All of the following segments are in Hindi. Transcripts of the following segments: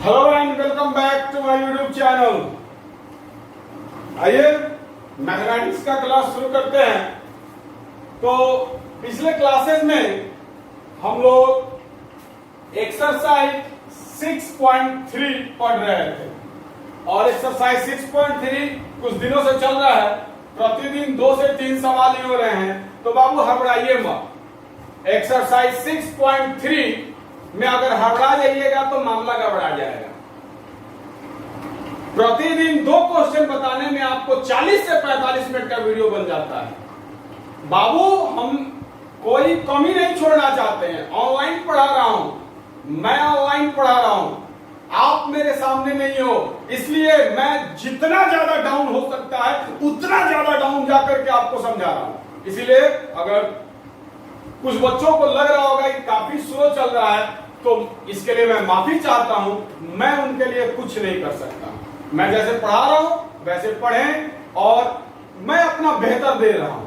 Hello and welcome back to my YouTube channel. आइए मैथमेटिक्स का क्लास शुरू करते हैं। तो पिछले क्लासेस में हम लोग एक्सरसाइज 6.3 पढ़ रहे थे और एक्सरसाइज 6.3 कुछ दिनों से चल रहा है। प्रतिदिन 2 से 3 सवाल ही हो रहे हैं, तो बाबू हड़बड़ाइए मत। एक्सरसाइज 6.3 में अगर हड़बड़ा जाइएगा तो मामला गड़बड़ा जाएगा। प्रतिदिन 2 क्वेश्चन बताने में आपको 40 से 45 मिनट का वीडियो बन जाता है। बाबू हम कोई कमी नहीं छोड़ना चाहते हैं। ऑनलाइन पढ़ा रहा हूं, मैं ऑनलाइन पढ़ा रहा हूं, आप मेरे सामने नहीं हो, इसलिए मैं जितना ज्यादा डाउन हो सकता है उतना ज्यादा डाउन जाकर के आपको समझा रहा हूं। इसीलिए अगर कुछ बच्चों को लग रहा होगा कि काफी स्लो चल रहा है तो इसके लिए मैं माफी चाहता हूं। मैं उनके लिए कुछ नहीं कर सकता। मैं जैसे पढ़ा रहा हूं वैसे पढ़ें और मैं अपना बेहतर दे रहा हूं।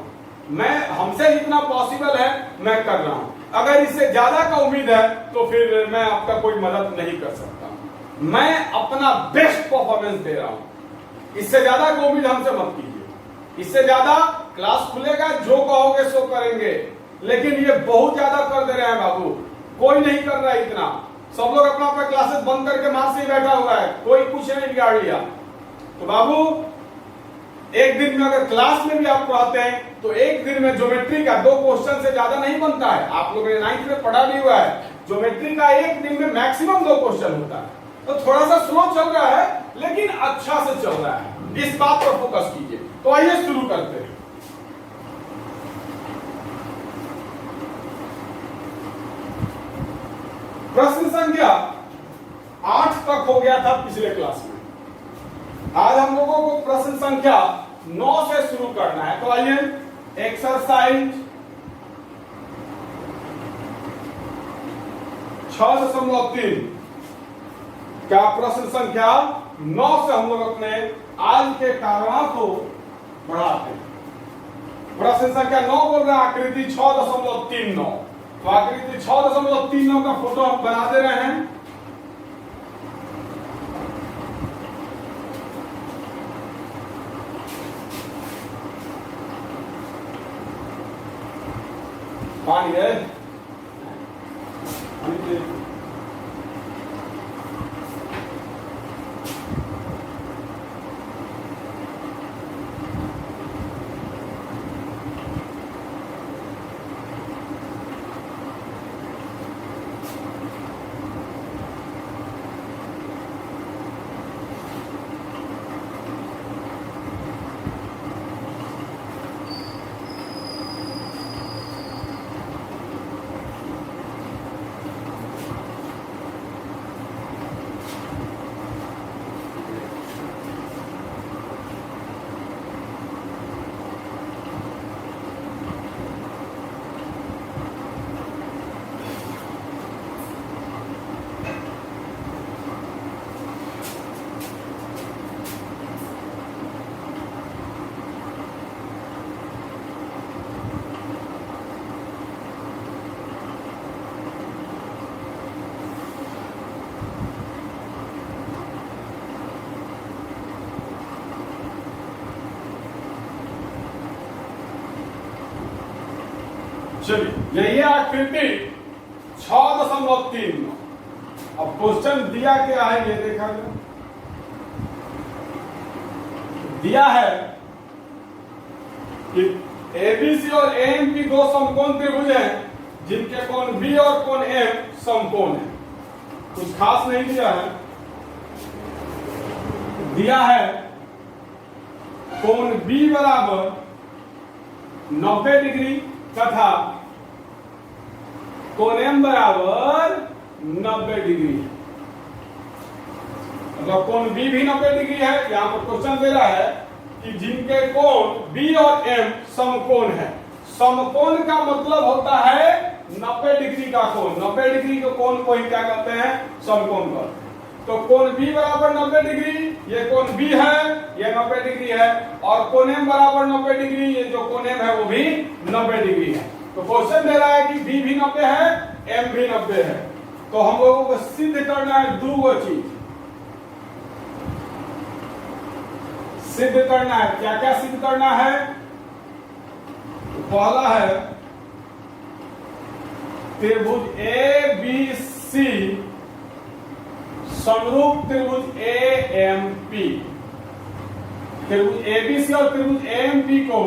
मैं हमसे जितना पॉसिबल है मैं कर रहा हूं। अगर इससे ज्यादा का उम्मीद है तो फिर मैं आपका कोई मदद नहीं कर सकता। मैं अपना बेस्ट परफॉर्मेंस दे रहा हूं। इससे ज्यादा का उम्मीद हमसे मत कीजिए। इससे ज्यादा क्लास खुलेगा, जो कहोगे सो करेंगे, लेकिन ये बहुत ज्यादा कर दे रहे हैं बाबू। कोई नहीं कर रहा है इतना। सब लोग अपना अपना क्लासेस बंद करके मार्क्स से ही बैठा हुआ है, कोई कुछ नहीं बिगाड़ लिया। तो बाबू एक दिन में अगर क्लास में भी आप पढ़ाते हैं तो एक दिन में ज्योमेट्री का 2 क्वेश्चन से ज्यादा नहीं बनता है। आप लोगों ने 9th में पढ़ा भी हुआ है, ज्योमेट्री का एक दिन में मैक्सिमम 2 क्वेश्चन होता है। तो थोड़ा सा स्लो चल रहा है लेकिन अच्छा से चल रहा है, इस बात पर फोकस कीजिए। तो आइए शुरू करते हैं। प्रश्न संख्या 8 तक हो गया था पिछले क्लास में। आज हम लोगों को प्रश्न संख्या 9 से शुरू करना है। तो आइए एक्सरसाइज 6.3 का प्रश्न संख्या 9 से हम लोग अपने आज के कारवां को बढ़ाते हैं। प्रश्न संख्या 9 बोल रहा है आकृति 6.39। तो आकृति 6.39 का फोटो हम बना दे रहे हैं। पानी है, चलिए यही आकृति 6.3। अब क्वेश्चन दिया क्या है ये देखा जाए। दिया है कि एबीसी और एम की 2 समकोण त्रिभुज हैं जिनके कोण बी और कोण एम समकोण है। कुछ खास नहीं दिया है। दिया है कोण बी बराबर 90 डिग्री तथा कोण एम बराबर 90 डिग्री। मतलब कोण बी भी 90 डिग्री है। यहां पर क्वेश्चन दे रहा है कि जिनके कोण बी और एम समकोण है। समकोण का मतलब होता है 90 डिग्री का कोण। 90 डिग्री के कोण को ही क्या कहते हैं? समकोण कहते हैं। तो कोण बी बराबर 90 डिग्री, ये कोण बी है, ये 90 डिग्री है, और कोण एम बराबर 90 डिग्री, ये जो कोण एम है वो भी 90 डिग्री है। तो क्वेश्चन दे रहा है कि बी भी 90 है, एम भी 90 है। तो हम लोगों को सिद्ध करना है 2 चीज। सिद्ध करना है। क्या क्या सिद्ध करना है? पहला है त्रिभुज ए बी सी समरूप त्रिभुज ए एम पी। त्रिभुज ए बी सी और त्रिभुज ए एम पी को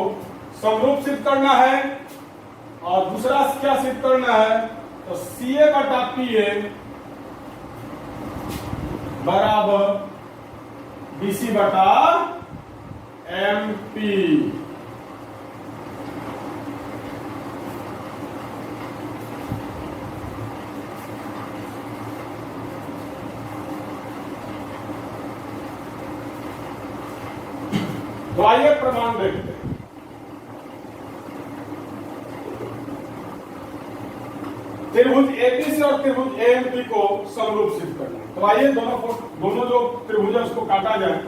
समरूप सिद्ध करना है। और दूसरा क्या सिद्ध करना है? तो सी ए बटा पी ए बराबर बी सी बटा एम पी। तो आइए प्रमाण देखते हैं। त्रिभुज एबीसी और त्रिभुज एएमपी को समरूप सिद्ध करना है। तो आइए दोनों जो त्रिभुज है उसको काटा जाए।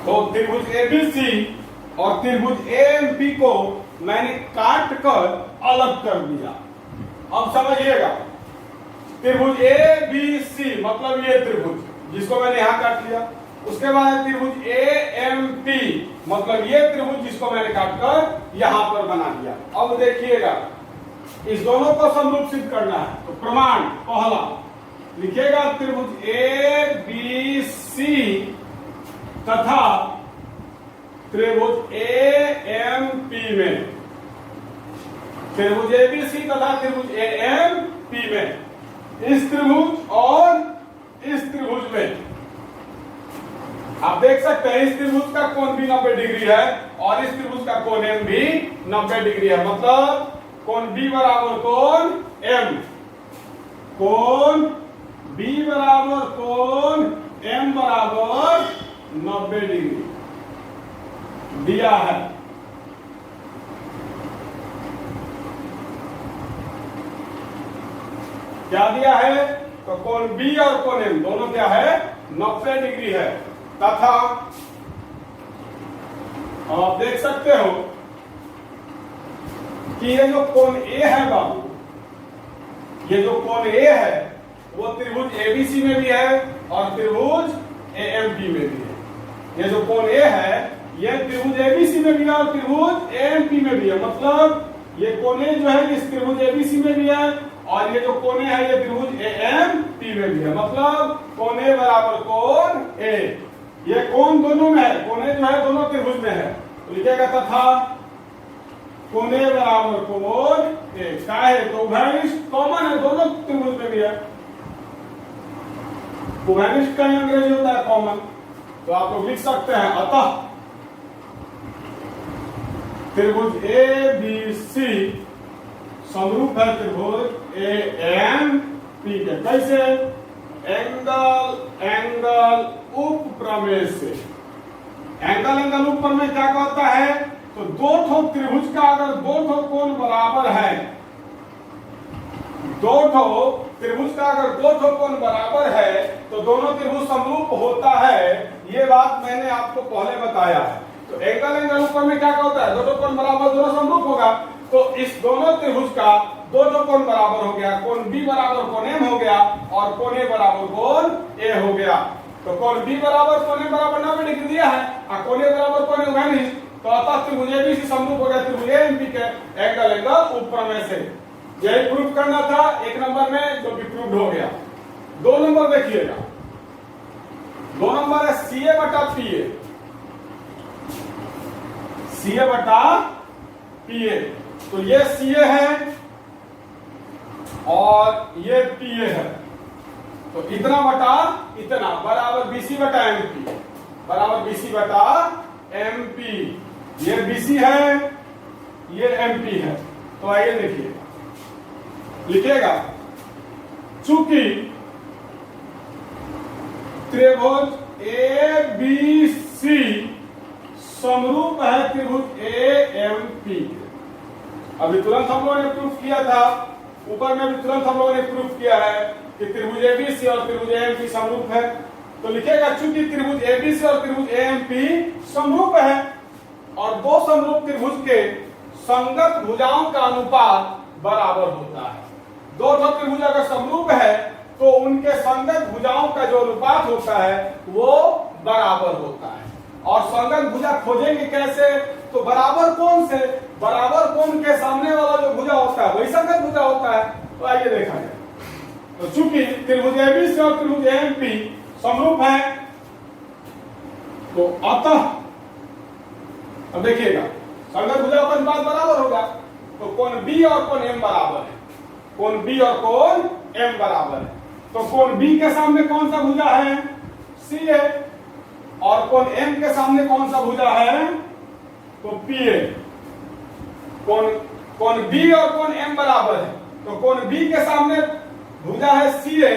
तो त्रिभुज एबीसी और त्रिभुज एएमपी को मैंने काट कर अलग कर दिया। अब समझिएगा, त्रिभुज एबीसी मतलब ये त्रिभुज जिसको मैंने यहां काट लिया। उसके बाद त्रिभुज एएमपी मतलब ये त्रिभुज जिसको मैंने काट कर यहां पर बना दिया। अब देखिएगा, इस दोनों को समरूप सिद्ध करना है। तो प्रमाण पहला लिखिएगा, त्रिभुज एबीसी तथा त्रिभुज एएमपी में, त्रिभुज एबीसी तथा त्रिभुज एएमपी में, इस त्रिभुज और इस त्रिभुज में आप देख सकते हैं इस त्रिभुज का कोण भी 90 डिग्री है और इस त्रिभुज का कोण एम भी 90 डिग्री है। मतलब कोण बी बराबर कोण एम, कोण बी बराबर कोण एम बराबर 90 डिग्री दिया है। क्या दिया है? तो कोण बी और कोण एम दोनों क्या है? 90 डिग्री है। तथा आप देख सकते हो कि ये जो कोण ए है बाबू, ये जो कोण ए है वो त्रिभुज एबीसी में भी है और त्रिभुज एएमपी में भी है। ये जो कोण ए है ये त्रिभुज एबीसी में भी है और त्रिभुज एएमपी में भी है। मतलब ये कोने जो है इस त्रिभुज एबीसी में भी है और ये जो कोने है ये त्रिभुज एएमपी में भी है। मतलब कोण ए बराबर कोण ए, ये कोण दोनों में है, कोने जो है दोनों त्रिभुज में है। तो लिखिएगा तथा कोण ए बराबर कोण ए। क्या है? तो उभयनिष्ठ कॉमन है, दोनों त्रिभुज में भी है। उभयनिष्ठ का अंग्रेजी होता है कॉमन। तो आप लोग लिख सकते हैं, अतः त्रिभुज ए बी सी समरूप है त्रिभुज ए एम पी के। कैसे? एंगल उपप्रमेय से। एंगल उपप्रमेय क्या कहता है? तो दो ठो त्रिभुज का अगर दो ठो कोण बराबर है, दो ठो त्रिभुज का अगर दो ठो कोण बराबर है तो दोनों त्रिभुज समरूप होता है। ये बात मैंने आपको पहले बताया है। तो एंगल ऊपर में क्या होता है? दो ठो कोण बराबर, दोनों समरूप होगा। तो इस दोनों त्रिभुज का दो ठो कोण बराबर हो गया, कोण बी बराबर कोण एम हो गया और कोण ए बराबर कोण ए हो गया। तो कोण बी बराबर कोण ए बराबर 90 डिग्री दिया है और कोण ए बराबर कोण ए उभयनिष्ठ। तो अतः त्रिभुज एबीसी समरूप हो गया त्रिभुज एएमपी के एंगल उपप्रमेय से। यही प्रूफ करना था एक नंबर में, जो भी प्रूफ हो गया। 2 नंबर देखिएगा, 2 नंबर है सीए बटा पीए, सीए बटा पीए। तो ये सीए है और ये पीए है। तो इतना बटा इतना बराबर बीसी बटा एमपी, बराबर बीसी बटा एमपी। ये बीसी है, ये एमपी है। तो आइए देखिए, लिखिएगा, चूंकि त्रिभुज ए बी सी समरूप है त्रिभुज ए एम पी। अभी तुरंत हम लोगों ने प्रूफ किया था, ऊपर में भी तुरंत हम लोगों ने प्रूफ किया है कि त्रिभुज ए बी सी और त्रिभुज ए एम पी समरूप है। तो लिखेगा चूंकि त्रिभुज ए बी सी और त्रिभुज ए एम पी समरूप है और दो समरूप त्रिभुज के संगत भुजाओं का अनुपात बराबर होता है। दो त्रिभुज अगर समरूप है तो उनके संगत भुजाओं का जो अनुपात होता है वो बराबर होता है। और संगत भुजा खोजेंगे कैसे? तो बराबर कोण से, बराबर कोण के सामने वाला जो भुजा होता है वही संगत भुजा होता है। तो आइए देखा जाए। तो चूंकि त्रिभुज एबीसी और त्रिभुज एएमपी समरूप है तो अतः अब देखिएगा संगत भुजा का अनुपात बराबर होगा। तो कोण बी और कोण एम बराबर है, कोण बी और कोण एम बराबर है। तो कोण बी के सामने कौन सा भुजा है? सी है। और कोण एम के सामने कौन सा भुजा है? तो पी है। कोण बी और कोण एम बराबर है तो कोण बी के सामने भुजा है सी है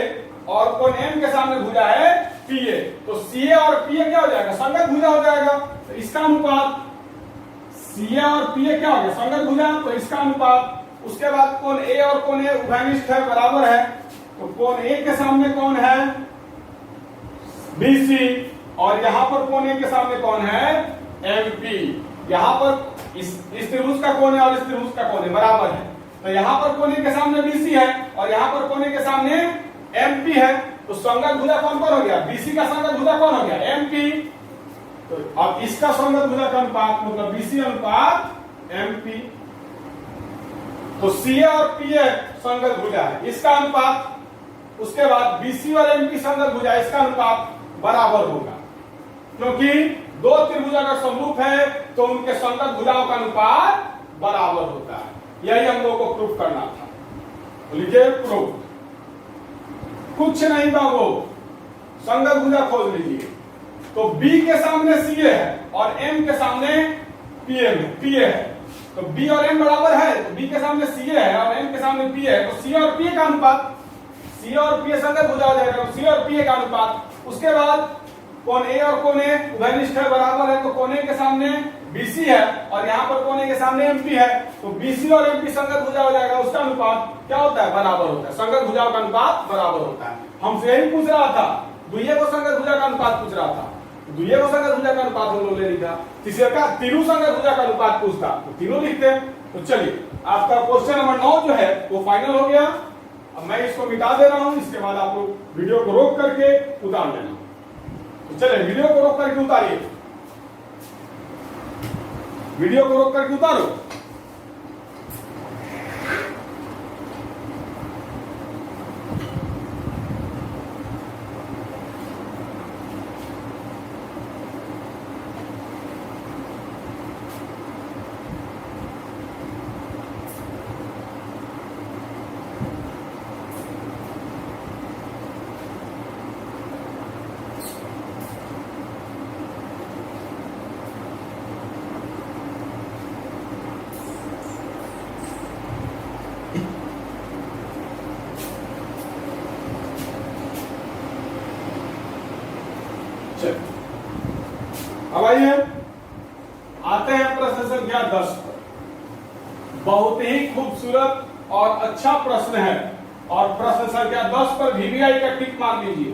और कोण एम के सामने भुजा है पी है। तो सी ए और पी ए क्या हो जाएगा? संगत भुजा हो जाएगा। तो इसका अनुपात सी ए और पी ए क्या हो गया? संगत भुजा। तो इसका अनुपात, उसके बाद कोण ए और कोण ए उभयनिष्ठ है, बराबर है। तो कोण ए के सामने कौन है? बीसी। और यहां पर कोण ए के सामने कौन है? एमपी। यहां पर इस त्रिभुज का कोण है और इस त्रिभुज का कोण है, बराबर है। तो यहां पर कोण ए के सामने बीसी है और यहां पर कोण ए के सामने एमपी है। तो संगत भुजा कौन कौन हो गया? बीसी का संगत भुजा कौन हो गया? एमपी। तो अब इसका संगत भुजा का अनुपात मतलब बीसी अनुपात एमपी। तो सी ए और पी ए संगत भुजा है, इसका अनुपात, उसके बाद बीसी और एमपी संगत भुजा, इसका अनुपात बराबर होगा। क्योंकि दो त्रिभुज अगर समरूप है तो उनके संगत भुजाओं का अनुपात बराबर होता है। यही हम लोगों को प्रूफ करना था। तो लिखिए प्रूफ। कुछ नहीं बाबू, संगत भुजा खोज लीजिए। तो B के सामने सी है और M के सामने पी है। तो B और M बराबर है तो B के सामने सी है और M के सामने पी है। तो सी और पी का अनुपात, सी और पी संगत भुजा हो जाएगा। तो सी और पी का अनुपात, उसके बाद कोण ए और कोण ए उभयनिष्ठ है, बराबर है। तो कोण ए के सामने बीसी है और यहाँ पर कोण ए के सामने एमपी है। तो बीसी और एमपी संगत भुजा हो जाएगा, उसका अनुपात क्या होता है? बराबर होता है। संगत भुजाओं का अनुपात बराबर होता है। हमसे यही पूछ रहा था, द्वितीय को संगत भुजा का अनुपात पूछ रहा था। द्वितीय को संगत भुजा का अनुपात हम लोग ले लिखा, तीसरे का तीनों संगत भुजा का अनुपात पूछता तो तीनों लिखते हैं। तो चलिए आपका क्वेश्चन नंबर 9 जो है वो फाइनल हो गया। अब मैं इसको मिटा दे रहा हूं, इसके बाद आप लोग वीडियो को रोक करके उतार लेना। तो चलिए वीडियो को रोक करके उतारिए, वीडियो को रोक करके उतारो। अब आइए आते हैं प्रश्न संख्या 10 पर। बहुत ही खूबसूरत और अच्छा प्रश्न है और प्रश्न संख्या 10 पर वीवीआई का टिक मार दीजिए।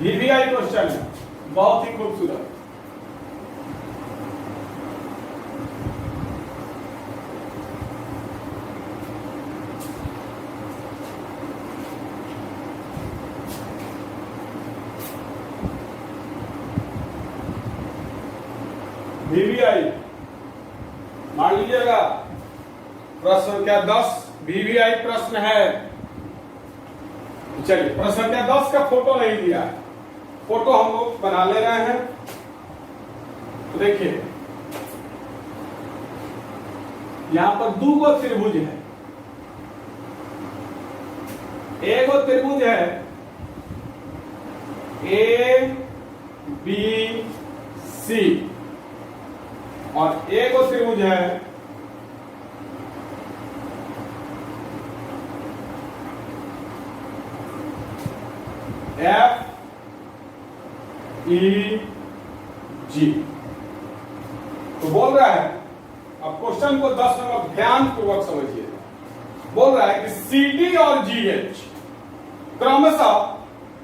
वीवीआई क्वेश्चन है, बहुत ही खूबसूरत। वीवीआई मान लीजिएगा, प्रश्न संख्या 10 वीवीआई प्रश्न है। चलिए प्रश्न संख्या 10 का फोटो नहीं दिया है, फोटो हम लोग बना ले रहे हैं। तो देखिए यहां पर दो गो त्रिभुज है, एक गो त्रिभुज है ए बी सी और एक और त्रिभुज है ई जी। तो बोल रहा है, अब क्वेश्चन को 10 नंबर ध्यान पूर्वक समझिए। बोल रहा है कि CD और GH क्रमशः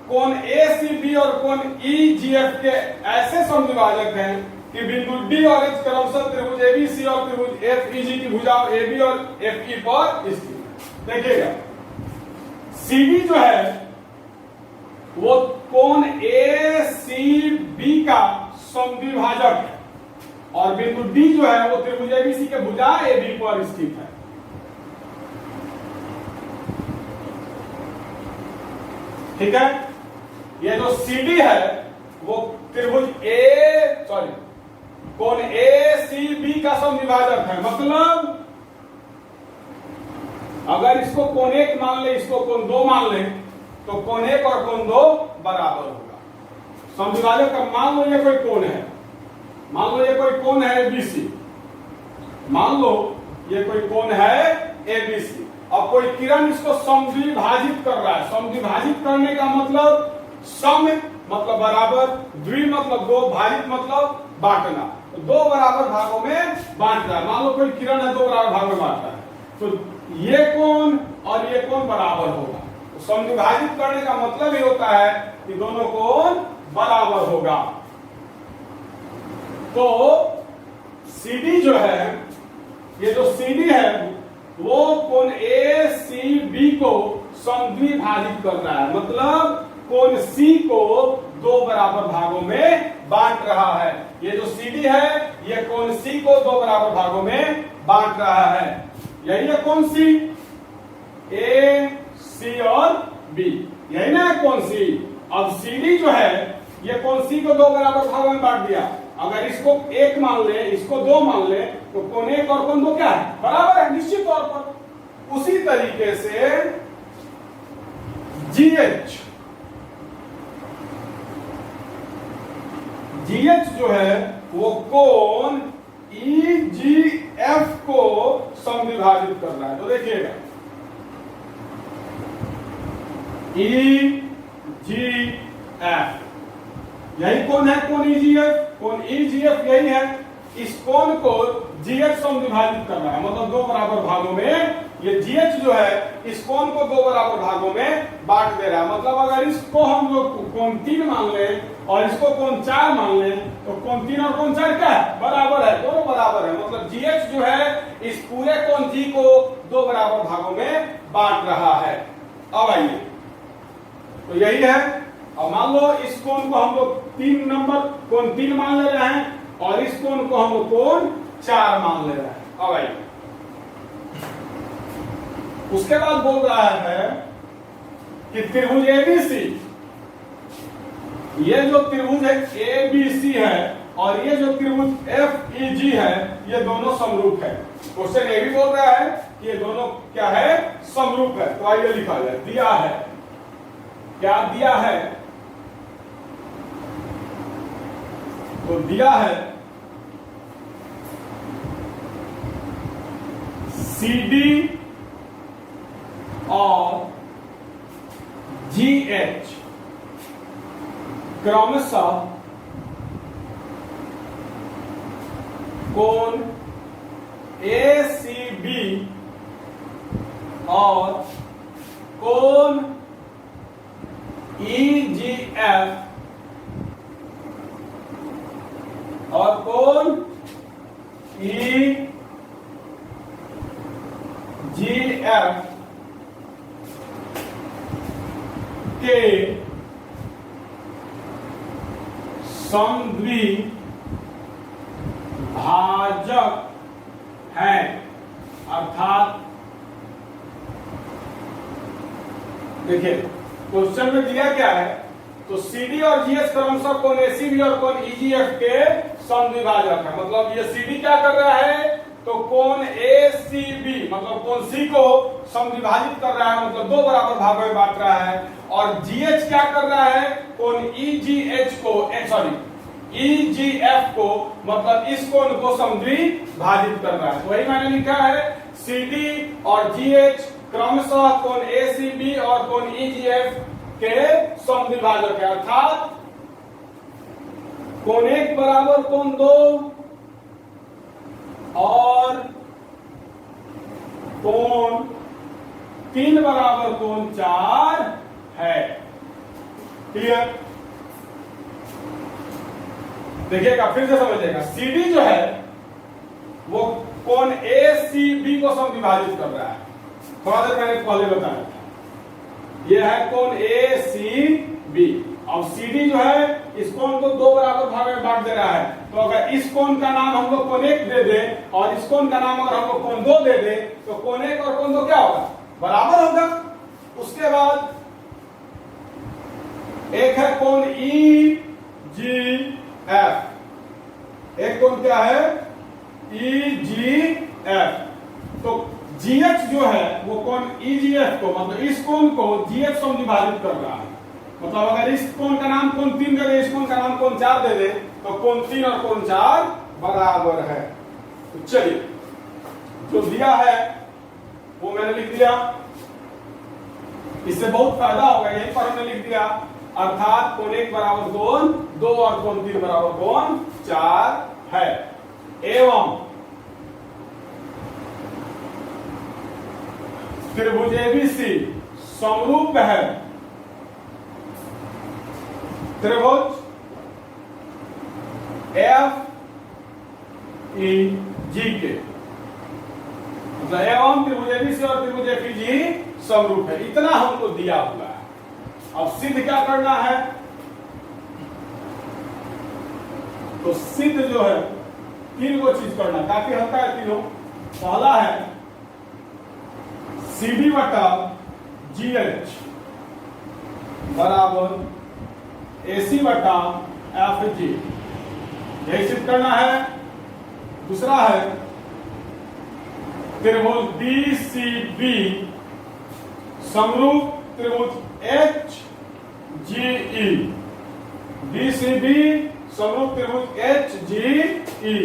कोण ACB और कोण EGF के ऐसे समद्विभाजक हैं कि बिंदु D और H क्रमशः त्रिभुज ABC और त्रिभुज FEG की भुजाओं AB और FE पर स्थित। देखिएगा, CD जो है वो कोण ACB का समद्विभाजक है और बिंदु D जो है वो त्रिभुज ABC के भुजा AB पर स्थित है। ठीक है, ये जो CD है वो त्रिभुज कोण ACB का समद्विभाजक है। मतलब अगर इसको कोण 1 मान ले, इसको कोण 2 मान ले, तो कोण 1 और कोण 2 बराबर होगा। समद्विभाजक का मान लो ये कोई कोण है, मान लो ये कोई कोण है ABC, मान लो ये कोई कोण है ABC। अब कोई किरण इसको समद्विभाजित कर रहा है। समद्विभाजित करने का मतलब सम मतलब बराबर, द्वि मतलब दो, भाजित मतलब बांटना। तो दो बराबर भागों में बांट रहा है। मान लो कोई किरण है, दो बराबर भागों में बांट रहा है, तो ये कोण और ये कोण बराबर होगा। तो समद्विभाजित करने का मतलब ये होता है कि दोनों कोण बराबर होगा। तो CD जो है, ये जो CD है वो कोण ACB को समद्विभाजित कर रहा है। मतलब कोण C को दो बराबर भागों में बांट रहा है। ये जो CD है ये कोण C को दो बराबर भागों में बांट रहा है। यही है कोण C, A, C और B, यही ना है कोण C। अब CD जो है ये कोण C को दो बराबर भागों में बांट दिया। अगर इसको 1 मान ले, इसको 2 मान ले, तो कोण 1 और कोण 2 क्या है? बराबर है निश्चित तौर पर। उसी तरीके से GH जो है वो कोण EGF को समद्विभाजित कर रहा है। तो देखिएगा, EGF यही कोण है, कोण EGF। कोण EGF यही है। इस कोण को GH समद्विभाजित कर रहा है, मतलब दो बराबर भागों में। ये GH जो है इस कोण को दो बराबर भागों में बांट दे रहा है। मतलब अगर इसको हम लोग कोण 3 मान ले और इसको कोण 4 मान ले, तो कोण 3 और कोण 4 क्या है? बराबर है, दोनों बराबर है। मतलब GH जो है इस पूरे कोण G को दो बराबर भागों में बांट रहा है। अब आइए, तो यही है। अब मान लो इस कोण को हम लोग 3 नंबर कोण 3 मान ले रहे हैं और इस कोण को हम लोग कोण 4 मान ले रहे हैं। अब आइए, उसके बाद बोल रहा है कि त्रिभुज ABC, ये जो त्रिभुज है ABC है और ये जो त्रिभुज FEG है, ये दोनों समरूप है। क्वेश्चन ये भी बोल रहा है कि ये दोनों क्या है? समरूप है। तो आइए लिखा जाए, दिया है, क्या दिया है? तो दिया है CD और GH क्रमशः कोण ACB और कोण EGF और कोण EGF के समद्विभाजक हैं। अर्थात देखिए क्वेश्चन में दिया क्या है, तो CD और GH क्रमशः कोण ACB और कोण EGF के समद्विभाजक है। मतलब ये CD क्या कर रहा है, तो कोण ACB मतलब कोण C को समद्विभाजित कर रहा है, मतलब दो बराबर भागों में बांट रहा है। और GH क्या कर रहा है, कोण EGF को मतलब इस कोण को समद्विभाजित कर रहा है। तो वही मैंने लिखा है, CD और GH क्रमशः कोण ACB और कोण EGF के समद्विभाजक है। अर्थात कोण 1 बराबर कोण 2 और कोण 3 बराबर कोण 4 है। क्लियर? देखिएगा, फिर से समझिएगा। CD जो है वो कोण ACB को समविभाजित कर रहा है। थोड़ा देर मैंने पहले बताया था, ये है कोण ACB। अब CD जो है इस कोण को 2 बराबर भाग में बांट दे रहा है। तो अगर इस कोण का नाम हम लोग कोण 1 दे दे और इस कोण का नाम अगर हम लोग कोण 2 दे दे तो कोण 1 और कोण 2 क्या होगा? बराबर होगा। उसके बाद एक है कोण EGF। एक कोण क्या है? EGF। तो GH जो है वो कोण EGF को, मतलब इस कोण को GH से विभाजित कर रहा है। मतलब अगर इस कोण का नाम कोण 3 दे दे, इस कोण का नाम कोण 4 दे दे तो कोण 3 और कोण 4 बराबर है। तो चलिए, जो दिया है वो मैंने लिख दिया। इससे बहुत फायदा होगा, यहीं पर हमने लिख दिया। अर्थात कोण 1 बराबर कोण 2 और कोण 3 बराबर कोण 4 है। एवं त्रिभुज ABC समरूप है त्रिभुज FEG के। मतलब एवं त्रिभुज ABC और त्रिभुज FEG समरूप है। इतना हमको दिया हुआ है। अब सिद्ध क्या करना है? तो सिद्ध जो है 3 को चीज करना, काफी हल्का है तीनों। पहला है CD बटा GH बराबर AC बटा FG, यही सिद्ध करना है। दूसरा है त्रिभुज DCB समरूप त्रिभुज HGE। DCB समरूप त्रिभुज HGE।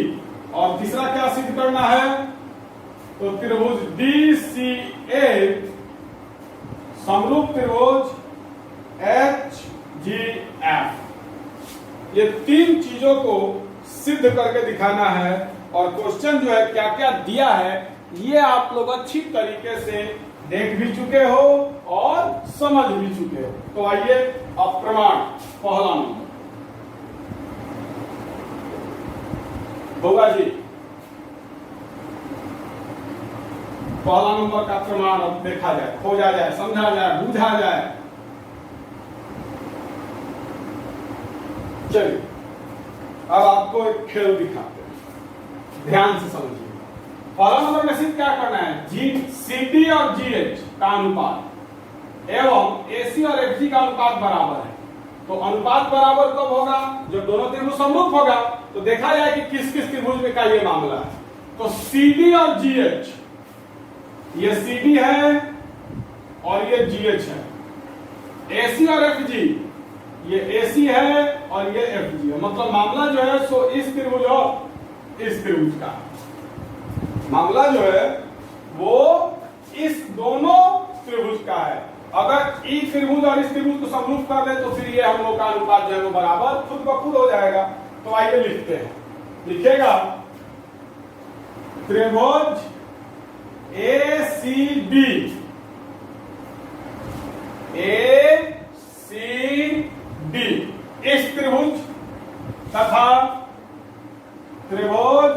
और तीसरा क्या सिद्ध करना है? तो त्रिभुज DCA समरूप त्रिभुज HGF। ये 3 चीजों को सिद्ध करके दिखाना है। और क्वेश्चन जो है क्या क्या दिया है ये आप लोग अच्छी तरीके से देख भी चुके हो और समझ भी चुके हो। तो आइए अब प्रमाण पहला नंबर होगा जी। पहला नंबर का प्रमाण अब देखा जाए, खोजा जाए, समझा जाए, बूझा जाए। चलिए अब आपको एक खेल दिखाते हैं, ध्यान से समझिए। पहला नंबर में सिर्फ क्या करना है? CD और GH का अनुपात एवं AC और FG का अनुपात बराबर है। तो अनुपात बराबर कब होगा? जब दोनों त्रिभुज समरूप होगा। तो देखा जाए कि किस किस त्रिभुज में का ये मामला है। तो CD और GH, ये CD है और ये GH है। AC और FG, ये AC है और ये FG है। मतलब मामला जो है सो इस त्रिभुज और इस त्रिभुज का मामला जो है वो इस दोनों त्रिभुज का है। अगर ई त्रिभुज और इस त्रिभुज को समरूप कर दे तो फिर ये हम लोग का अनुपात जो है वो बराबर खुद ब खुद हो जाएगा। तो आइए लिखते हैं, लिखेगा त्रिभुज ACB इस त्रिभुज तथा त्रिभुज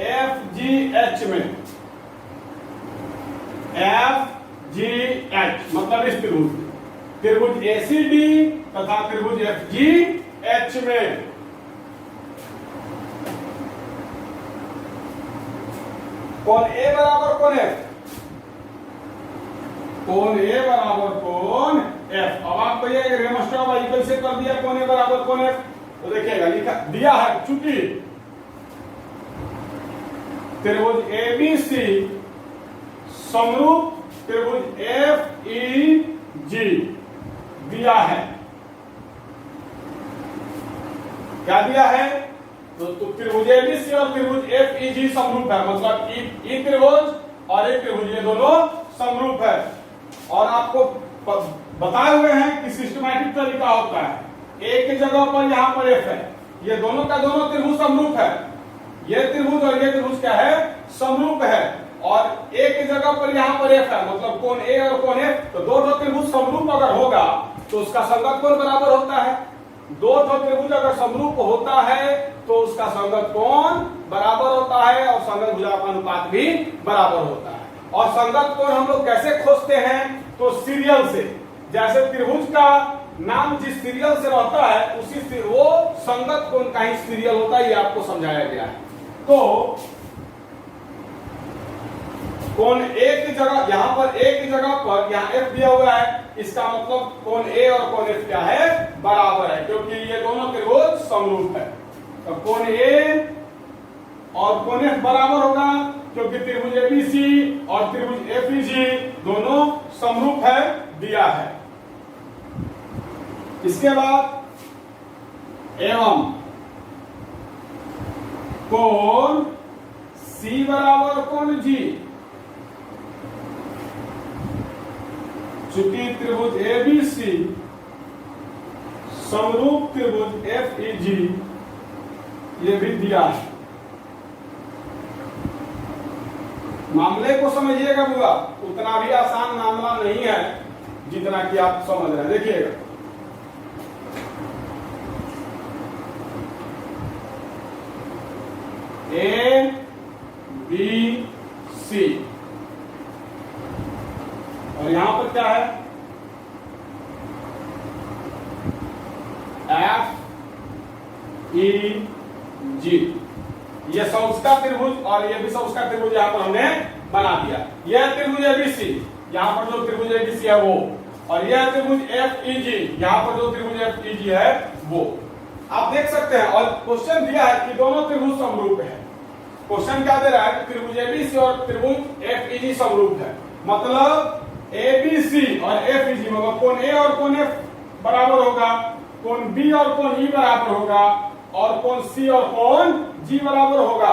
FGH में FGH मतलब इस त्रिभुज ACD तथा त्रिभुज FGH में कोण A बराबर कोण F, कोण A बराबर कोण F। अब आप कहिए रेमस्टर भाई कैसे कर दिया कोण A बराबर कोण F? तो देखिएगा लिखा दिया है, चूंकि त्रिभुज ABC समरूप त्रिभुज FEG दिया है। क्या दिया है? तो त्रिभुज ABC और त्रिभुज FEG समरूप है। मतलब ई त्रिभुज और एक त्रिभुज ये दोनों समरूप है। और आपको बताए हुए हैं कि सिस्टमैटिक तरीका होता है। एक की जगह पर यहां पर F है, ये दोनों का दोनों त्रिभुज समरूप है, ये त्रिभुज और ये त्रिभुज क्या है, समरूप है। और ए की जगह पर यहाँ पर एफ है, मतलब कोण ए और कोण एफ, तो दो त्रिभुज समरूप अगर होगा तो उसका संगत कोण बराबर होता है। दो त्रिभुज अगर समरूप होता है तो उसका संगत कोण बराबर होता है और संगत भुजा का अनुपात भी बराबर होता है। और संगत कोण हम लोग कैसे खोजते हैं, तो सीरियल से, जैसे त्रिभुज का नाम जिस सीरियल से रहता है उसी से वो संगत कोण का ही सीरियल होता है, ये आपको समझाया गया है। तो कोण ए की जगह, यहां पर ए की जगह पर यहाँ एफ दिया हुआ है, इसका मतलब कोण ए और कोण एफ क्या है, बराबर है, क्योंकि ये दोनों त्रिभुज समरूप है। तो कोण ए और कोण एफ बराबर होगा, क्योंकि त्रिभुज एबीसी और त्रिभुज एफईजी दोनों समरूप है, दिया है। इसके बाद एवं कोण सी बराबर कोण जी, चूंकि त्रिभुज एबीसी समरूप त्रिभुज एफईजी ये भी दिया है। मामले को समझिएगा बुआ, उतना भी आसान मामला नहीं है जितना कि आप समझ रहे हैं। देखिएगा, ए बी सी और यहां पर क्या है, एफ ई जी, ये सौष्ठव त्रिभुज और ये भी सौष्ठव त्रिभुज यहां पर हमने बना दिया। यह त्रिभुज एबीसी, यहां पर जो त्रिभुज एबीसी है वो, और यह त्रिभुज एफईजी, यहां पर जो त्रिभुज एफईजी है वो आप देख सकते हैं। और क्वेश्चन दिया है कि दोनों त्रिभुज समरूप है। क्वेश्चन क्या दे रहा है कि त्रिभुज एबीसी और त्रिभुज एफईजी समरूप है, मतलब एबीसी और एफईजी, मतलब कोण ए और कोण एफ बराबर होगा, कोण बी और कोण ई बराबर होगा, और कोण सी और कोण जी बराबर होगा।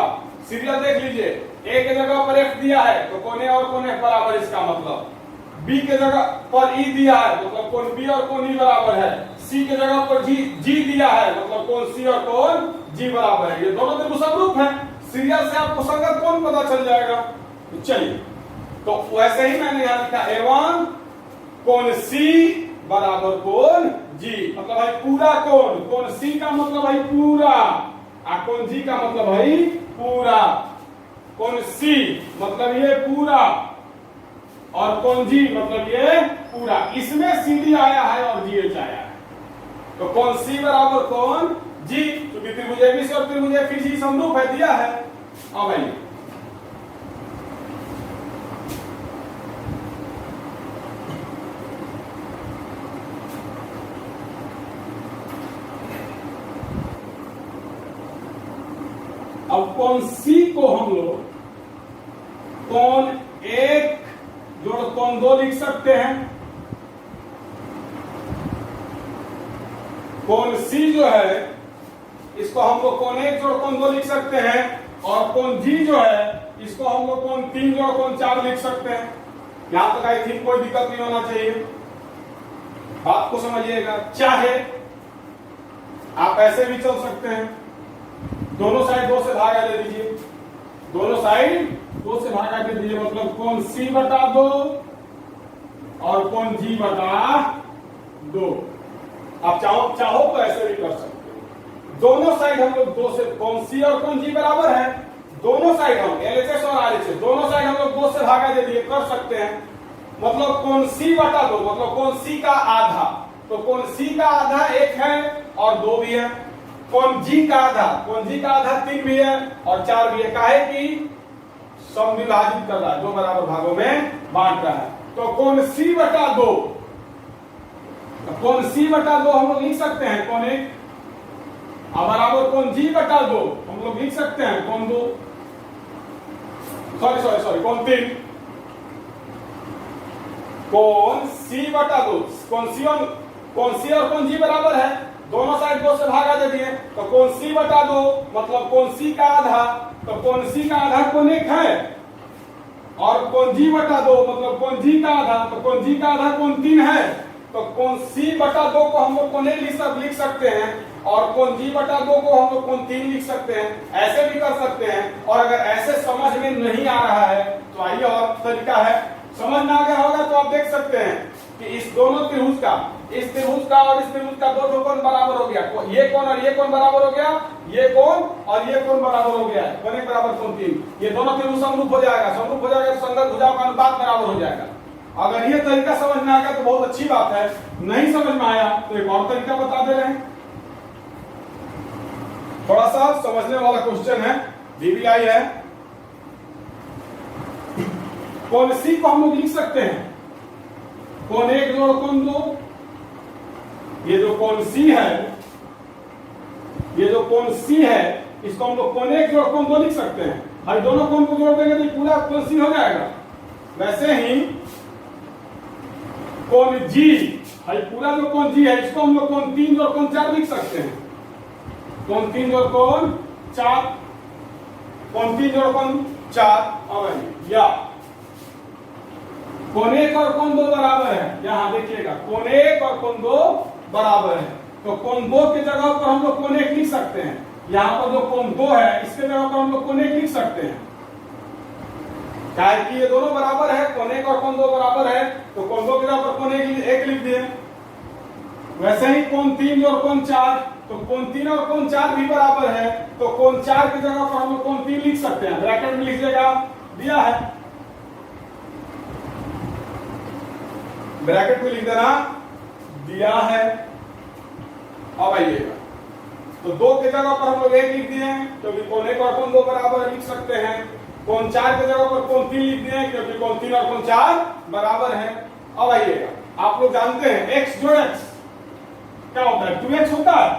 सीरियल देख लीजिए, ए के जगह पर एफ दिया है तो कोण ए और कोण एफ बराबर, इसका मतलब बी के जगह पर ई दिया है मतलब कोण बी और कोण ई बराबर है, सी के जगह पर जी दिया है मतलब कोण सी और कोण जी बराबर है। ये दोनों त्रिभुज समरूप हैं, सीरियल से आपको संगत कोण पता चल जाएगा। तो चलिए, तो वैसे ही मैंने यहां लिखा एवं कोण सी बराबर कोण जी, मतलब भाई पूरा कोण, कोण सी का मतलब भाई पूरा, और कोण जी का मतलब भाई पूरा। कोण सी मतलब ये पूरा और कोण जी मतलब ये पूरा, इसमें सी डी आया है और जी एच आया है। तो कोण सी बराबर कोण जी, क्योंकि त्रिभुज एबीसी और त्रिभुज एफईजी समरूप है, दिया है। अब आइए, अब कोण सी को हम लोग कोण एक जोड़ कोण दो लिख सकते हैं। कोण सी जो है इसको हम लोग कोण एक जोड़ कोण दो लिख सकते हैं, और कोण जी जो है इसको हम लोग कोण तीन जोड़ कोण चार लिख सकते हैं। यहां तक आई थिंक कोई दिक्कत नहीं होना चाहिए, बात को समझिएगा। चाहे आप ऐसे भी चल सकते हैं, दोनों साइड दो से भागा दे दीजिए, दोनों साइड दो से भागा दे दीजिए, मतलब कोण सी बटा दो और कोण जी बटा दो। आप चाहो तो ऐसे भी कर सकते हैं। दोनों साइड हम लोग दो से, कोण सी और कोण जी बराबर है, दोनों साइड हम एलएचएस और आरएचएस दोनों साइड हम लोग दो से भागा दे दिए, कर सकते हैं। मतलब कोण सी बटा दो मतलब कोण सी का आधा, तो कोण सी का आधा एक है और दो भी है। कोण जी का आधा, कोण जी का आधा तीन भी है और चार भी है, काहे कि समविभाजित कर रहा है, दो बराबर भागों में बांट रहा है। तो कोण सी बटा दो, कोण सी बटा दो हम लोग लिख सकते हैं कोण एक, और बराबर कोण जी बटा दो हम लोग लिख सकते हैं कोण दो, सॉरी कोण तीन। कोण सी बटा दो, कोण सी और कोण जी बराबर है, दोनों साइड दो से भागा दे दिए, तो कोण सी बटा दो मतलब कोण सी का आधा, तो कोण सी का आधा कोण एक है, और कोण जी बटा दो मतलब कोण जी का आधा, तो कोण जी का आधा कोण तीन है, तो कोण C/2 को हम लोग कोण A लिख सकते हैं और कोण G/2 को हम लोग कोण 3 लिख सकते हैं। ऐसे भी कर सकते हैं। और अगर ऐसे समझ में नहीं आ रहा है तो आइए और तरीका है, समझ में आ गया होगा तो आप देख सकते हैं कि इस दोनों त्रिभुज का, इस त्रिभुज का और इस त्रिभुज का दो कोण बराबर हो गया। ये कोण और ये कोण बराबर हो गया, ये कोण और ये कोण बराबर हो गया, कोण 1 बराबर कोण 3। ये दोनों त्रिभुज समरूप हो जाएगा, समरूप हो जाएगा तो संगत भुजाओं का अनुपात बराबर हो जाएगा। अगर ये तरीका समझ में आ गया तो बहुत अच्छी बात है, नहीं समझ में आया तो एक और तरीका बता दे रहे हैं। थोड़ा सा समझने वाला क्वेश्चन है, डीबीआई है। कोण C को हम लोग लिख सकते हैं कोण 1 जोड़ कोण 2। ये जो कोण C है, ये जो कोण C है, इसको हम लोग कोण 1 जोड़ कोण 2 लिख सकते हैं। हर दोनों कोण को जोड़ देंगे तो पूरा कोण C हो जाएगा। वैसे ही कोण G है, पूरा जो कोण G है इसको हम लोग कोण 3 जोड़ कोण 4 लिख सकते हैं। कोण 3 जोड़ कोण 4, कोण 3 जोड़ कोण 4। अब या कोण 1 और कोण 2 बराबर है, यहां देखिएगा कोण 1 और कोण 2 बराबर है, तो कोण 2 की जगह पर हम लोग कोण 1 लिख सकते हैं। यहां पर जो कोण 2 है इसके जगह पर हम लोग कोण 1 लिख सकते हैं, क्या कि ये दोनों बराबर है, कोण 1 और कोण 2 बराबर है, तो कोण 2 की जगह पर कोण 1 लिख दिए। वैसे ही कोण 3 जोड़ कोण 4, तो कोण 3 और कोण 4 भी बराबर है, तो कोण 4 की जगह पर हम लोग कोण 3 लिख सकते हैं। ब्रैकेट में लिखिएगा, दिया है, ब्रैकेट में लिख देना, दिया है। अब आइएगा, तो 2 की जगह पर हम लोग 1 लिख दिए क्योंकि कोण 1 और कोण 2 बराबर लिख सकते हैं। कोण 4 की जगह पर कोण 3 लिख दिए क्योंकि कोण 3 और कोण 4 बराबर है। अब आइएगा, आप लोग जानते हैं x जोड़ x क्या होता है, 2x होता है।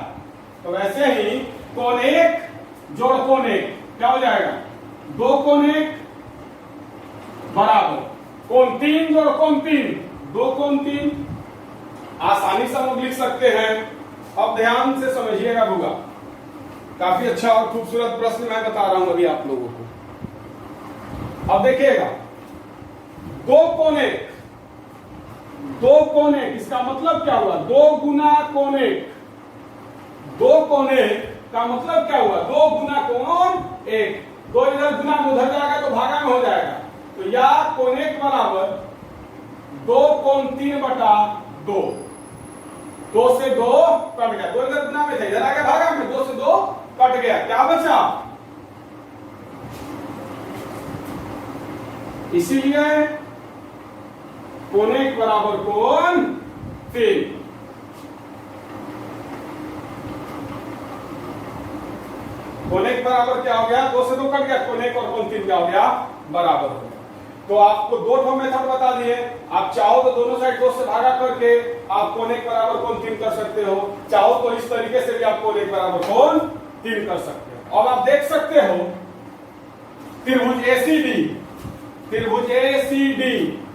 तो वैसे ही कोण 1 जोड़ कोण 1 क्या हो जाएगा, 2 कोण 1 बराबर कोण 3 जोड़ कोण 3, 2 कोण 3। आसानी से हम लोग लिख सकते हैं। अब ध्यान से समझिएगा होगा, काफी अच्छा और खूबसूरत प्रश्न मैं बता रहा हूं अभी आप लोगों को। अब देखिएगा, 2 कोण 1, 2 कोण 1 इसका मतलब क्या हुआ, 2 गुना कोण 1। 2 कोण 1 का मतलब क्या हुआ, 2 गुना कोण 1। 2 इधर गुना में उधर जाएगा तो भागा में हो जाएगा, तो या कोण 1 बराबर 2 कोण 3/2। 2 से 2 कट गया, 2 इधर गुना में थे, इधर आगे भागा में, 2 से 2 कट गया, क्या बचा। इसीलिए कोण 1 बराबर कोण 3। कोण 1 बराबर क्या हो गया, 2 से 2 कट गया, कोण 1 और कोण 3 क्या हो गया, बराबर हो गया। तो आपको 2 ठो मेथड बता दिए, आप चाहो तो दोनों साइड 2 से भागा करके आप कोण 1 बराबर कोण 3 कर सकते हो, चाहो तो इस तरीके से भी आप कोण 1 बराबर कोण 3 कर सकते हो। अब आप देख सकते हो त्रिभुज ACD, त्रिभुज ACD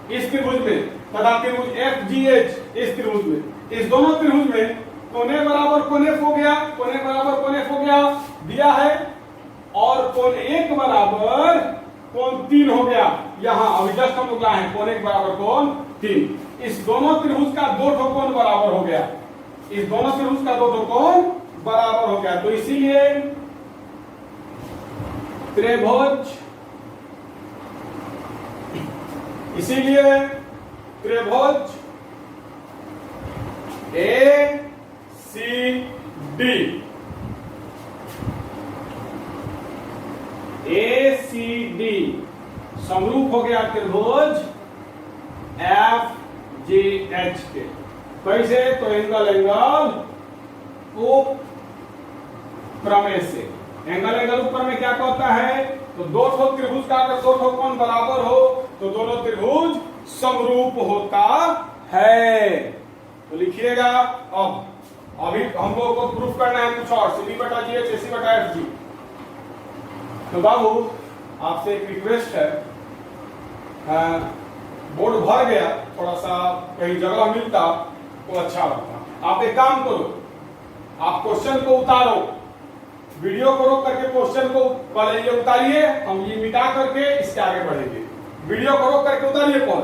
इस त्रिभुज में तथा त्रिभुज FGH इस त्रिभुज में, इस दोनों त्रिभुज में कोण A बराबर कोण F हो गया, कोण A बराबर कोण F हो गया, दिया है, और कोण 1 बराबर कोण 3 हो गया। यहां अभी जस्ट हम लोग लाए हैं कोण 1 बराबर कोण 3। इस दोनों त्रिभुज का 2 ठो कोण बराबर हो गया, इस दोनों त्रिभुज का 2 ठो कोण बराबर हो गया। तो इसीलिए त्रिभुज, इसीलिए त्रिभुज ACD समरूप हो गया त्रिभुज FGH के। कैसे, तो एंगल उप प्रमेय से। एंगल उप प्रमेय क्या कहता है, तो 2 ठो त्रिभुज का अगर 2 ठो कोण बराबर हो तो दोनों त्रिभुज समरूप होता है। तो लिखिएगा, अब अभी हम लोगों को प्रूफ करना है कुछ और, CD/GH AC/FG। तो बाबू आपसे एक रिक्वेस्ट है, बोर्ड भर गया, थोड़ा सा कहीं जगह मिलता तो अच्छा होता। आप एक काम करो, आप क्वेश्चन को उतारो, वीडियो को रोक करके क्वेश्चन को पहले ये उतारिए, हम ये मिटा करके इसके आगे बढ़ेंगे। वीडियो को रोक करके उतारिए, कौन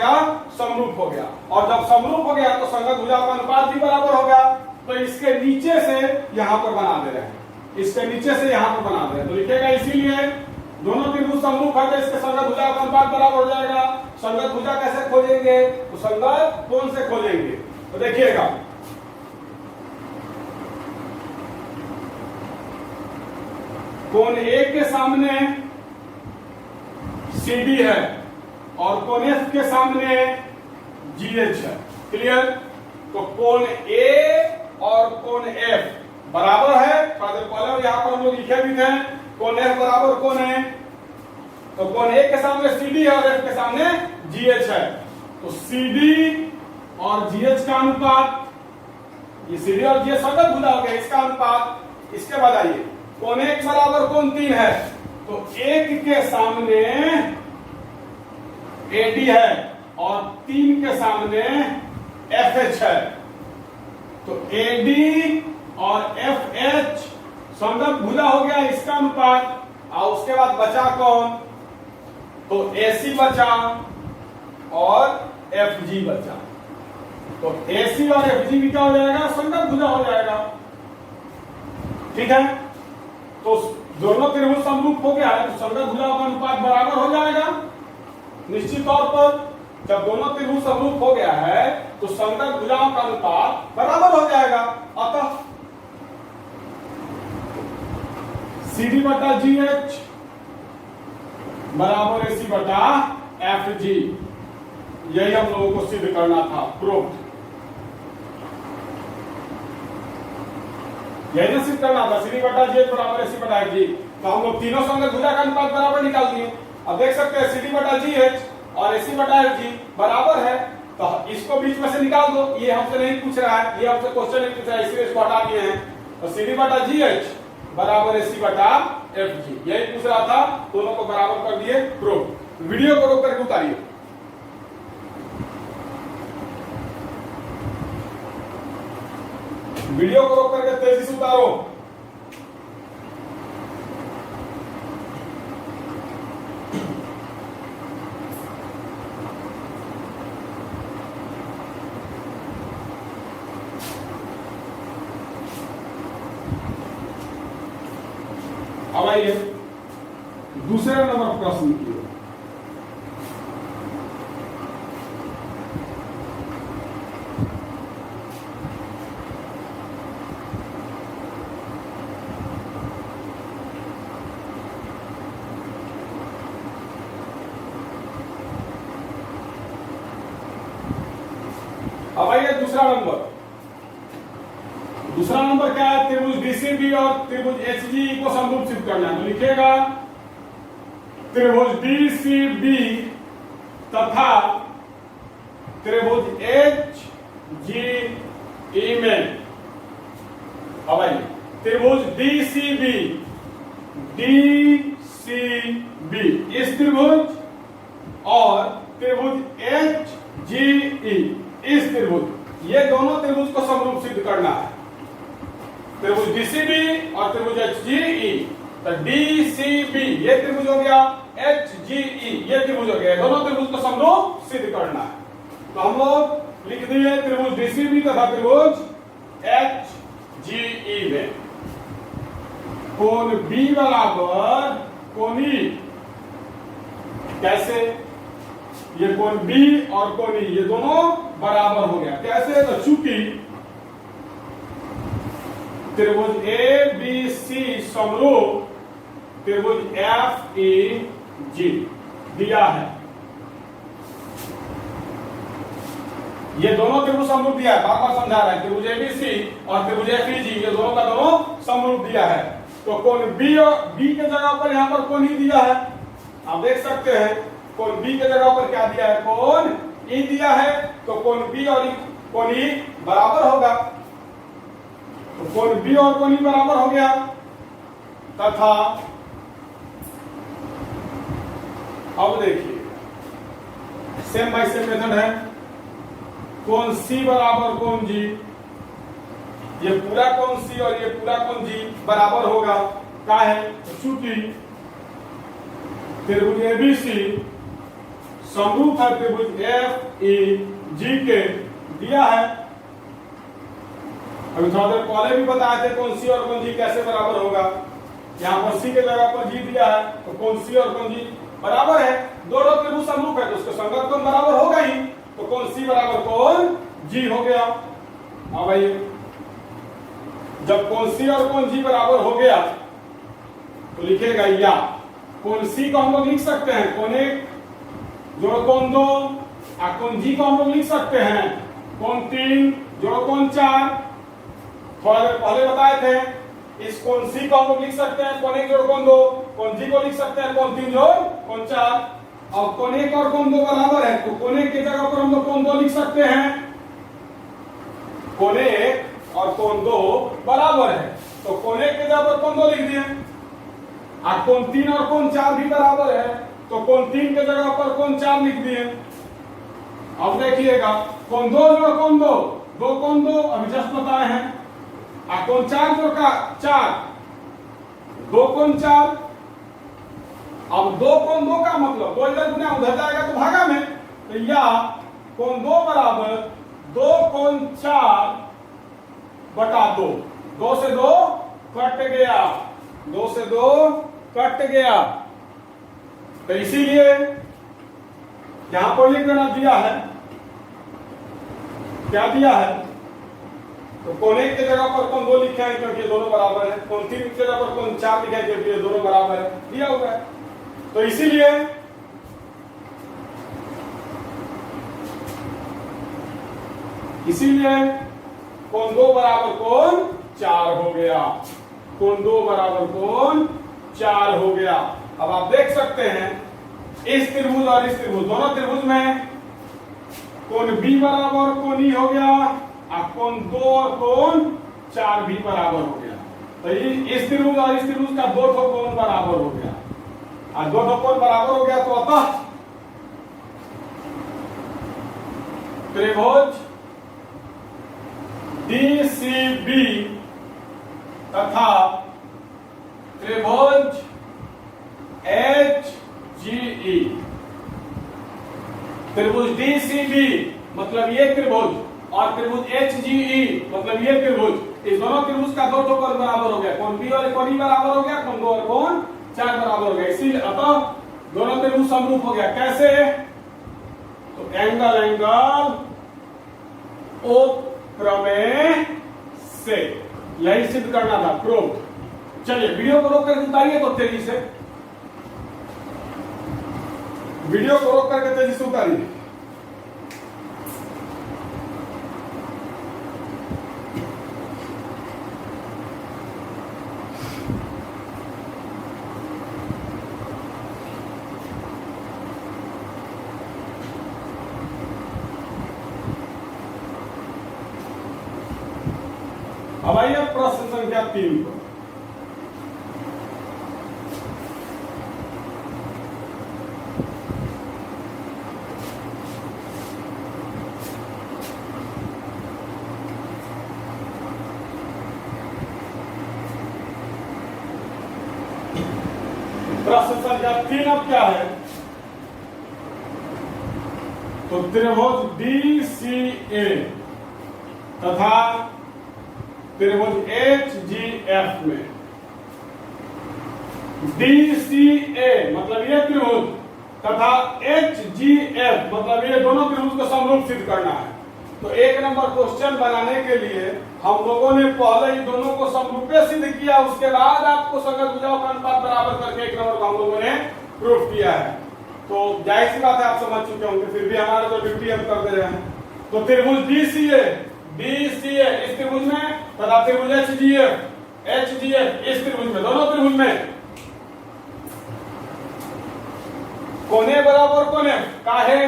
गया, समरूप हो गया। और जब समरूप हो गया तो संगत भुजाओं का अनुपात भी बराबर हो गया। तो इसके नीचे से यहां पर बना दे रहे हैं, इसके नीचे से यहां पर बना दे रहे हैं। तो लिखेगा इसीलिए दोनों त्रिभुज समरूप है तो इसके संगत भुजाओं का अनुपात बराबर हो जाएगा। संगत भुजा कैसे खोजेंगे? तो संगत कोण से खोजेंगे। तो देखिएगा कोण ए के सामने CD है और कोण F के सामने GH है। क्लियर? तो कोण A और कोण F बराबर है। पहले यहां पर हम लोग लिखे भी थे कोण F बराबर कोण है। तो कोण A के सामने CD है और F के सामने GH है। तो CD और GH का अनुपात, ये CD और GH संगत भुजा हो गया, इसका अनुपात। इसके बाद आइए कोण 1 बराबर कोण 3 है। तो 1 के सामने AD है और 3 के सामने FH है। तो AD और FH संगत भुजा हो गया, इसका अनुपात। और उसके बाद बचा कौन? तो AC बचा और FG बचा। तो AC और FG भी क्या हो जाएगा? संगत भुजा हो जाएगा। ठीक है? तो दोनों त्रिभुज समरूप हो गया है तो संगत भुजाओं का अनुपात बराबर हो जाएगा निश्चित तौर पर। जब दोनों त्रिभुज समरूप हो गया है तो संगत भुजाओं का अनुपात बराबर हो जाएगा। अतः CD बटा GH बराबर AC बटा FG, यही हम लोगों को सिद्ध करना था, प्रूफ। यही ना सिद्ध करना था, CD बटा GH बराबर AC बटा FG। तो हम लोग तीनों संगत भुजा का अनुपात बराबर निकाल दिए। अब देख सकते हैं CD बटा GH और AC बटा FG बराबर है। तो इसको बीच में से निकाल दो। ये हमसे नहीं पूछ रहा है, ये हमसे क्वेश्चन नहीं पूछ रहा है, इसलिए इसको हटा दिए हैं। तो CD बटा GH बराबर AC बटा FG, यही पूछ रहा था। दोनों को बराबर कर दिए, प्रूफ। वीडियो को रोक करके उतारिए। वीडियो को रोक करके तेजी से उतारो। अब आइए दूसरे नंबर प्रश्न की ओर। अब आइए दूसरा नंबर। दूसरा नंबर क्या है? त्रिभुज DCB और त्रिभुज HG को समरूप सिद्ध करना है। तो लिखेगा त्रिभुज DCB तथा त्रिभुज HGE में, अब आइए त्रिभुज DCB इस त्रिभुज और त्रिभुज HGE इस त्रिभुज, ये दोनों त्रिभुज को समरूप सिद्ध करना है। त्रिभुज DCB और त्रिभुज HGE। तो DCB ये त्रिभुज हो गया, HGE ये त्रिभुज हो गया, दोनों त्रिभुज को समरूप सिद्ध करना है। तो हम लोग लिख दिए त्रिभुज DCB तथा त्रिभुज HGE में कोण B बराबर कोण E। कैसे? ये कोण B और कोण E ये दोनों बराबर हो गया। कैसे? तो चूंकि त्रिभुज ABC समरूप त्रिभुज FEG दिया है। ये दोनों त्रिभुज समरूप दिया है, बार बार समझा रहा है। त्रिभुज ABC और त्रिभुज FEG ये दोनों का दोनों समरूप दिया है। तो कोण B और B के जगह पर यहां पर कोण E दिया है। आप देख सकते हैं कोण B के जगह पर क्या दिया है? कोण E दिया है। तो कोण B और कोण E बराबर होगा। तो कोण B और कोण E बराबर हो गया। तथा अब देखिए सेम बाय सेम मेथड है। कोण C बराबर कोण G, ये पूरा कोण C और ये पूरा कोण G बराबर होगा। क्या है? तो चूंकि त्रिभुज ABC समरूप है त्रिभुज एफ ई जी के, दिया है। अभी थोड़ा देर पहले भी बताए थे कौन सी और कौन जी कैसे बराबर होगा। यहाँ पर सी के जगह पर जी दिया है, तो कौन सी और कौन जी बराबर है। दोनों त्रिभुज समरूप है तो उसका संगत कोण बराबर होगा ही, तो कौन सी बराबर कौन जी हो गया। हाँ भाई, जब कौन सी और कौन जी बराबर हो गया तो लिखेगा या। कौन सी को हम लोग लिख सकते हैं कौन एक जोड़ कौन दो, और कौन जी को हम लोग लिख सकते हैं कौन तीन जोड़ कौन चार। थोड़ा देर पहले बताए थे इस कौन सी को हम लोग लिख सकते हैं कौन एक जोड़ कौन दो, कौन जी को लिख सकते हैं कौन तीन जोड़ कौन चार। अब कौन एक और कौन दो बराबर है तो कौन एक की जगह पर हम लोग कौन दो लिख सकते हैं, कौन एक और कौन दो बराबर है तो कौन एक की जगह पर कौन दो लिख दिए। और कौन तीन और कौन चार भी बराबर है तो कौन तीन के जगह पर कौन चार लिख दिए। अब देखिएगा कौन दो जोड़ कौन दो, दो कौन दो अभी जस्ट बताए हैं। और कौन चार जोड़ का चार, दो कौन चार। अब दो कौन दो का मतलब दो इधर गुना उधर जाएगा तो भागा में, तो या कौन दो बराबर दो कौन चार बटा दो। दो से दो कट गया, दो से दो कट गया। तो इसीलिए यहां पर लिख देना दिया है, क्या दिया है तो कौन एक की जगह पर कौन दो लिखे हैं क्योंकि दोनों बराबर है, कौन तीन की जगह पर कौन चार लिखे हैं क्योंकि दोनों बराबर है, दिया हुआ है। तो इसीलिए कौन दो बराबर कौन चार हो गया, कौन दो बराबर कौन चार हो गया। अब आप देख सकते हैं इस त्रिभुज और इस त्रिभुज दोनों त्रिभुज में कौन बी बराबर कौन ई हो गया और कौन दो और कौन चार भी बराबर हो गया। तो इस त्रिभुज और इस त्रिभुज का दो ठो कोण बराबर हो गया और दो ठो कोण बराबर हो गया तो अतः त्रिभुज DCB तथा त्रिभुज HGE। त्रिभुज DCB मतलब ये त्रिभुज और त्रिभुज HGE मतलब ये त्रिभुज, इस दोनों त्रिभुज का दो कोण बराबर हो गया, कौन बी और कौन ई बराबर हो गया, कौन दो और कौन चार बराबर हो गया। इसीलिए अतः दोनों त्रिभुज समरूप हो गया। कैसे तो एंगल ओ प्रमेय से यही सिद्ध करना था प्रूफ। चलिए वीडियो को रोक करके उतारिए तो तेजी से, वीडियो को रोक करके तेजी से उतारिए। अब आइए प्रश्न संख्या 3 पर। प्रश्न संख्या 3 अब क्या है तो त्रिभुज DCA तथा त्रिभुज HGF में DCA मतलब ये त्रिभुज तथा HGF मतलब ये दोनों त्रिभुज को समरूप सिद्ध करना है। तो एक नंबर क्वेश्चन बनाने के लिए हम लोगों ने पहले ही दोनों को समरूपे सिद्ध किया, उसके बाद आपको संगत भुजाओं का अनुपात बराबर करके एक नंबर को हम लोगों ने प्रूफ किया है। तो जाहिर सी बात है आप समझ चुके होंगे, फिर भी हमारा तो ड्यूटी हम कर दे रहे हैं। तो त्रिभुज DCA इस त्रिभुज में तथा त्रिभुज HGF इस त्रिभुज में, दोनों त्रिभुज में कोने बराबर कोने काहे,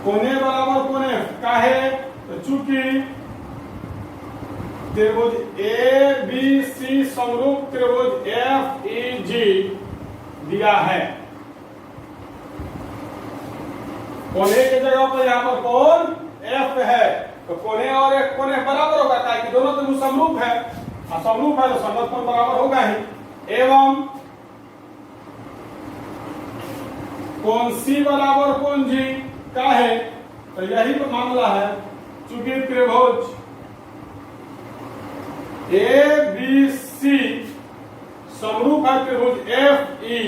कोने बराबर कोने काहे तो चूंकि त्रिभुज ABC समरूप त्रिभुज FEG दिया है। कोने की जगह पर यहां पर कोण F है तो कोने और एक कोने बराबर होगा ताकि दोनों त्रिभुज समरूप है और समरूप है तो संगत कोण बराबर होगा ही। एवं कोण सी बराबर कोण जी का है, तो यही तो मामला है। चूंकि त्रिभुज ए बी सी समरूप है त्रिभुज एफ ई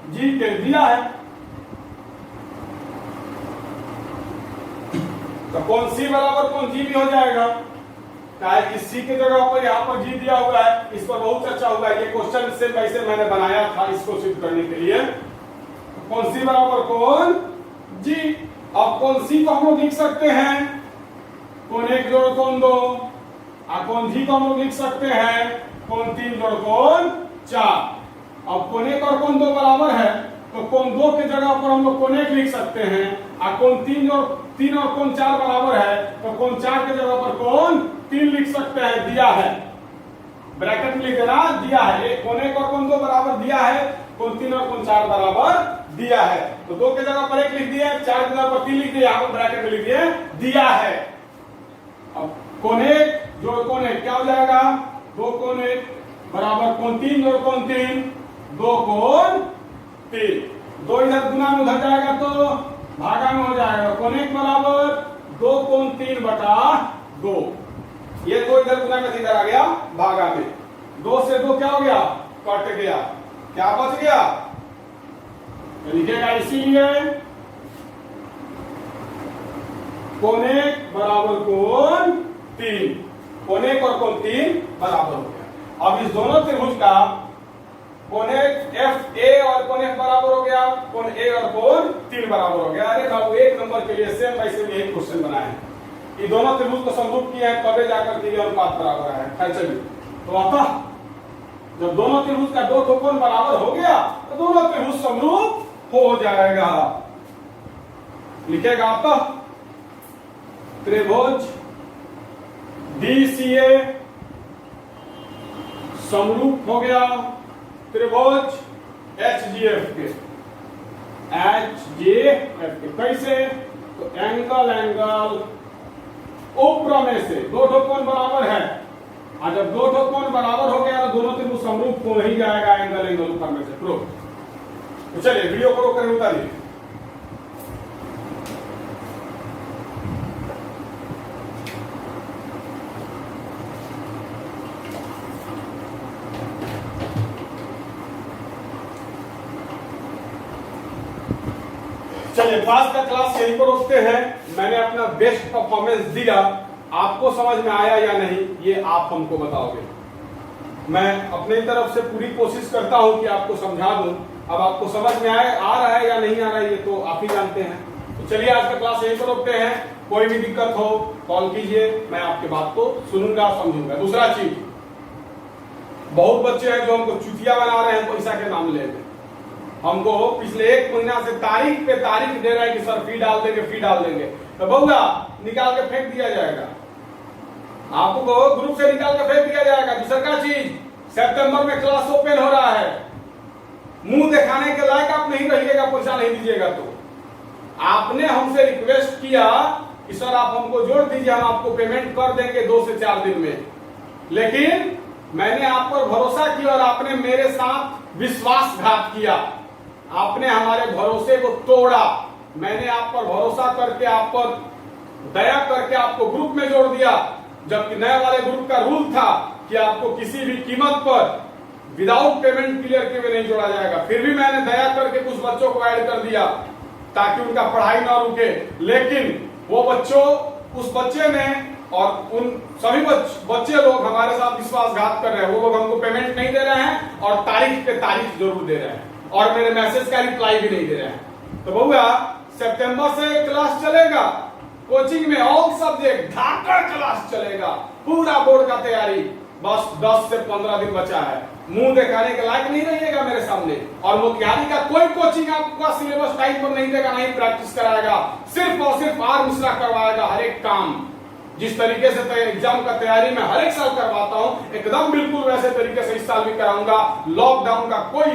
जी के, दिया है। तो कोण सी बराबर कोण जी भी हो जाएगा, क्या कि सी के जगह पर यहाँ पर जी दिया हुआ है। इस पर बहुत चर्चा हुआ है, ये क्वेश्चन से कैसे मैंने बनाया था इसको सिद्ध करने के लिए। कोण सी बराबर कोण जी। अब कोण सी को हम लोग लिख सकते हैं कोण एक जोड़ कोण दो, और कोण जी को हम लोग लिख सकते हैं कोण तीन जोड़ कोण चार। अब कोण एक और कोण दो बराबर है, तो कोण दो के जगह पर हम लोग कोण एक लिख सकते हैं, और कोण तीन और कोण चार बराबर है, तो कोण चार के जगह पर कोण तीन लिख सकते हैं, दिया है। ब्रैकेट में लिख देना, दिया है। एक कोण एक और कोण दो बराबर दिया है, कोण तीन और कोण चार बराबर दिया है। तो दो के जगह पर एक लिख दिया, चार के जगह पर तीन लिख दिया, यहाँ पर ब्रैकेट में लिख दिए दिया है। अब कोण एक जोड़ कोण एक क्या हो जाएगा, दो कोण एक बराबर कोण तीन जोड़ कोण तीन, दो कोण तीन। दो इधर गुना में उधर जाएगा तो भागा में हो जाएगा, कोण एक बराबर दो कोण तीन बटा दो। ये दो इधर गुना में इधर आ गया भागा में, दो से दो क्या हो गया, कट गया, क्या बच गया, तो लिखेगा इसीलिए कोण एक बराबर कोण तीन, कोण एक और कोण तीन बराबर हो गया। अब इस दोनों त्रिभुज का कोण एक एफ ए और कोण एफ बराबर हो गया, कोण ए और कोण तीन बराबर हो गया। अरे बाबू एक नंबर के लिए सेम वैसे भी एक क्वेश्चन बनाए हैं, ये दोनों त्रिभुज को समरूप किया है तबे जाकर के ये अनुपात बराबर है। खैर चलिए, तो अतः जब दोनों त्रिभुज का दो कोण बराबर हो गया तो दोनों त्रिभुज समरूप हो जाएगा। लिखेगा अतः त्रिभुज DCA समरूप हो गया त्रिभुज HGF के। कैसे, तो एंगल ऊपर में से दो कोण बराबर है, और जब दो कोण बराबर हो गया तो दोनों त्रिभुज समरूप हो ही जाएगा, एंगल ऊपर में से प्रूफ। तो चलिए वीडियो को रोक कर उतारिए। चलिए आज का क्लास यहीं पर रोकते हैं। मैंने अपना बेस्ट परफॉर्मेंस दिया, आपको समझ में आया या नहीं ये आप हमको बताओगे। मैं अपनी तरफ से पूरी कोशिश करता हूं कि आपको समझा दूं। अब आपको समझ में आ रहा है या नहीं आ रहा है ये तो आप ही जानते हैं। तो चलिए आज का क्लास यहीं पर रोकते हैं। कोई भी दिक्कत हो कॉल कीजिए, मैं आपके बात को सुनूंगा समझूंगा। दूसरा चीज, बहुत बच्चे हैं जो हमको चुतिया बना रहे हैं पैसा के मामले में। हमको पिछले एक महीना से तारीख पे तारीख दे रहा है कि सर फी डाल देंगे, फी डाल देंगे। तो बहुआ निकाल के फेंक दिया जाएगा, आपको ग्रुप से निकाल के फेंक दिया जाएगा। दूसरा का चीज, सितंबर में क्लास ओपन हो रहा है, मुंह दिखाने के लायक आप नहीं रहिएगा, पैसा नहीं दीजिएगा। तो आपने हमसे रिक्वेस्ट किया कि सर आप हमको जोड़ दीजिए, हम आपको पेमेंट कर देंगे 2 से 4 दिन में। लेकिन मैंने आप पर भरोसा किया और आपने मेरे साथ विश्वासघात किया, आपने हमारे भरोसे को तोड़ा। मैंने आप पर भरोसा करके, आप पर दया करके आपको ग्रुप में जोड़ दिया, जबकि नए वाले ग्रुप का रूल था कि आपको किसी भी कीमत पर विदाउट पेमेंट क्लियर किए हुए नहीं जोड़ा जाएगा। फिर भी मैंने दया करके कुछ बच्चों को ऐड कर दिया ताकि उनका पढ़ाई ना रुके। लेकिन वो बच्चों, उस बच्चे ने और उन सभी बच्चे लोग हमारे साथ विश्वासघात कर रहे हैं। वो लोग हमको पेमेंट नहीं दे रहे हैं और तारीख पे तारीख जरूर दे रहे हैं, और मेरे मैसेज का रिप्लाई भी नहीं दे रहे हैं। तो बहुआ सितंबर से क्लास चलेगा, कोचिंग में ऑल सब्जेक्ट धाकड़ क्लास चलेगा, पूरा बोर्ड का तैयारी। बस 10 से 15 दिन बचा है, मुंह दिखाने के लायक नहीं रहिएगा मेरे सामने। और मुखियारी का कोई कोचिंग आपका सिलेबस टाइम पर नहीं देगा, नहीं प्रैक्टिस कराएगा, सिर्फ और सिर्फ आर मिश्रा करवाएगा हर एक काम। जिस तरीके से एग्जाम का तैयारी मैं हर एक साल करवाता हूं, एकदम बिल्कुल वैसे तरीके से इस साल भी कराऊंगा। लॉकडाउन का कोई